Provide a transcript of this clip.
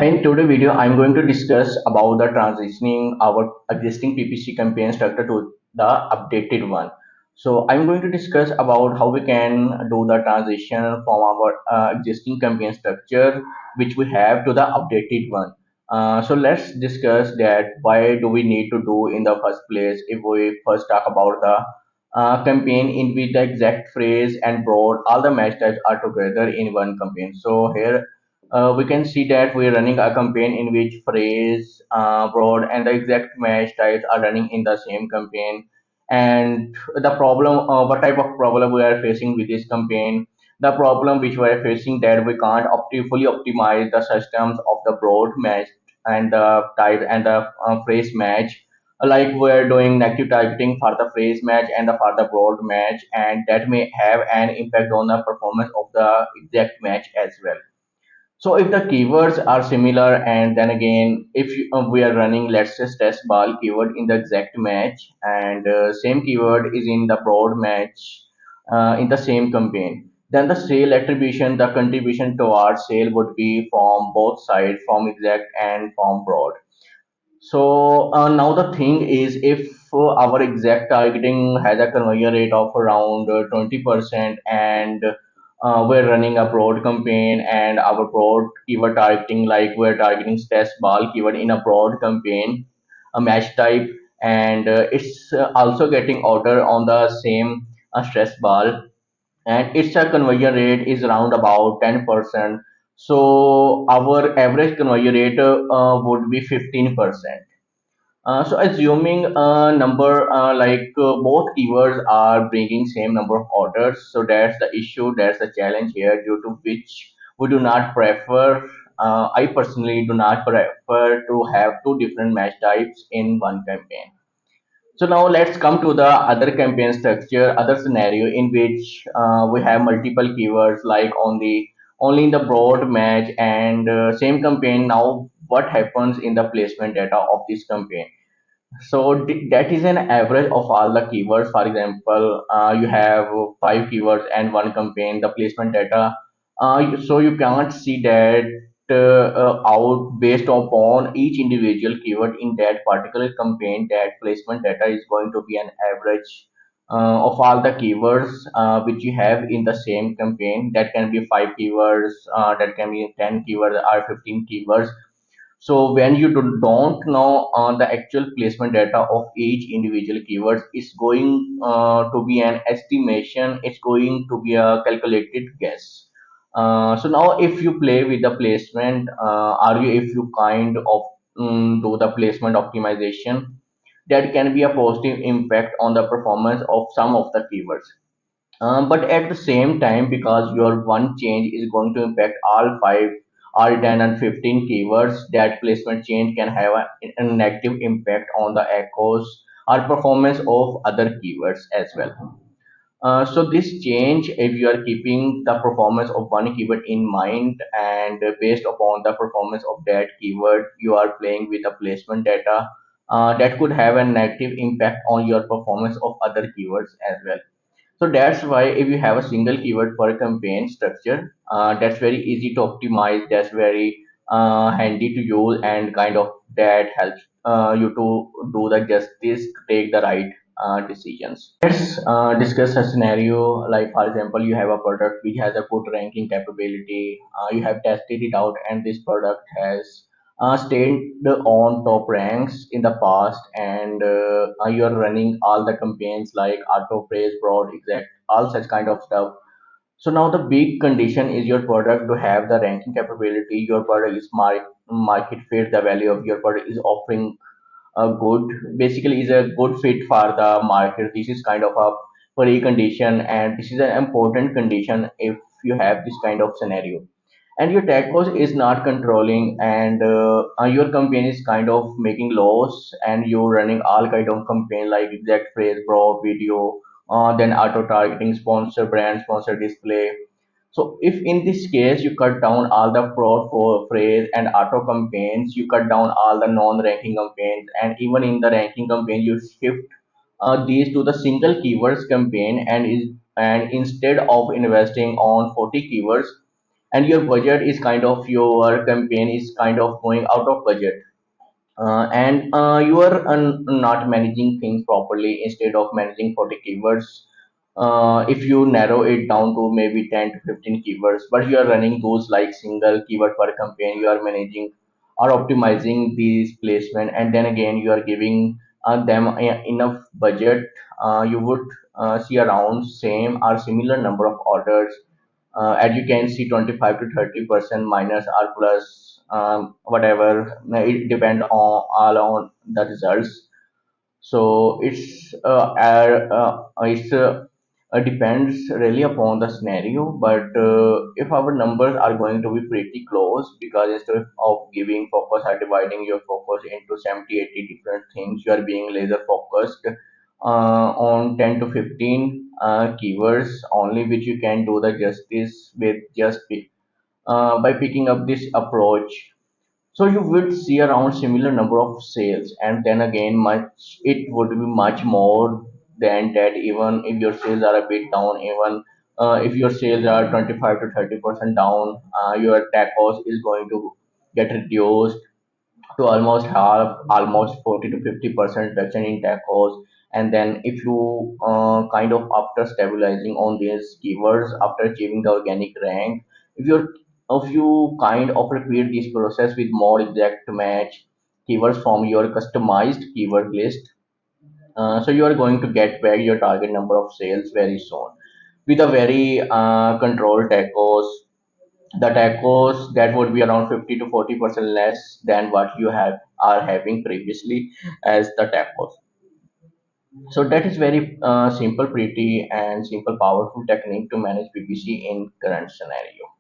In today's video, I'm going to discuss about the transitioning our existing PPC campaign structure to the updated one. So I'm going to discuss about how we can do the transition from our existing campaign structure, which we have, to the updated one. So let's discuss that why do we need to do in the first place if we first talk about the campaign in which the exact phrase and broad all the match types are together in one campaign. So here we can see that we're running a campaign in which phrase, broad, and the exact match types are running in the same campaign. And the problem, what type of problem we are facing with this campaign? The problem which we are facing that we can't fully optimize the systems of the broad match and the type and the phrase match. Like we're doing negative targeting for the phrase match and the for the broad match, and that may have an impact on the performance of the exact match as well. So if the keywords are similar, and then again, if we are running, let's just test ball keyword in the exact match, and same keyword is in the broad match in the same campaign, then the sale attribution, the contribution towards sale would be from both sides, from exact and from broad. So now the thing is, if our exact targeting has a conversion rate of around 20%, and we're running a broad campaign, and our broad keyword targeting, like we're targeting stress ball keyword in a broad campaign, a match type, and it's also getting order on the same stress ball, and its a conversion rate is around about 10%. So our average conversion rate would be 15%. So assuming a number both keywords are bringing same number of orders, so that's the issue, that's the challenge here, due to which we do not prefer. I personally do not prefer to have two different match types in one campaign. So now let's come to the other campaign structure, other scenario in which we have multiple keywords like only in the broad match and same campaign. Now what happens in the placement data of this campaign? So that is an average of all the keywords. For example, you have five keywords and one campaign, the placement data. So you can't see that out based upon each individual keyword in that particular campaign. That placement data is going to be an average of all the keywords which you have in the same campaign. That can be five keywords, that can be 10 keywords or 15 keywords. So when you don't know the actual placement data of each individual keywords, it's going to be an estimation. It's going to be a calculated guess. So now, if you play with the placement, if you kind of do the placement optimization, that can be a positive impact on the performance of some of the keywords. But at the same time, because your one change is going to impact all five, all 10 and 15 keywords, that placement change can have a negative impact on the echoes or performance of other keywords as well. So this change, if you are keeping the performance of one keyword in mind, and based upon the performance of that keyword, you are playing with the placement data, that could have a negative impact on your performance of other keywords as well. So that's why if you have a single keyword per campaign structure, that's very easy to optimize. That's very handy to use, and kind of that helps you to do the justice, to take the right decisions. Let's discuss a scenario like, for example, you have a product which has a good ranking capability. You have tested it out, and this product has stayed on top ranks in the past, and you are running all the campaigns like auto praise, broad, exact, all such kind of stuff. So now the big condition is your product to have the ranking capability. Your product is market fit. The value of your product is offering a good, basically is a good fit for the market. This is kind of a precondition, and this is an important condition if you have this kind of scenario. And your tech cost is not controlling, and your campaign is kind of making loss, and you're running all kind of campaign like exact phrase, broad, video, then auto targeting, sponsor brand, sponsor display. So if in this case you cut down all the broad for phrase and auto campaigns, you cut down all the non-ranking campaigns, and even in the ranking campaign you shift these to the single keywords campaign, and instead of investing on 40 keywords, and your budget is kind of, your campaign is kind of going out of budget, and you are not managing things properly. Instead of managing 40 keywords, if you narrow it down to maybe 10 to 15 keywords, but you are running those like single keyword per campaign, you are managing or optimizing these placement, and then again you are giving them enough budget, you would see around same or similar number of orders. As you can see, 25 to 30% minus or plus, whatever, it depend on all on the results. So it's depends really upon the scenario, but if our numbers are going to be pretty close, because instead of giving focus or dividing your focus into 70, 80 different things, you are being laser focused on 10 to 15 keywords only, which you can do the justice with just by picking up this approach. So you would see around similar number of sales, and then again, much it would be much more than that. Even if your sales are a bit down, even if your sales are 25 to 30% down, your tag cost is going to get reduced to almost half, almost 40 to 50% reduction in tag cost. And then if you kind of, after stabilizing on these keywords, after achieving the organic rank, if you're if you kind of repeat this process with more exact match keywords from your customized keyword list, so you are going to get back your target number of sales very soon with a very controlled tag cost. The tacos that would be around 50 to 40% less than what you have are having previously as the tacos. So that is very simple, pretty and simple, powerful technique to manage PPC in current scenario.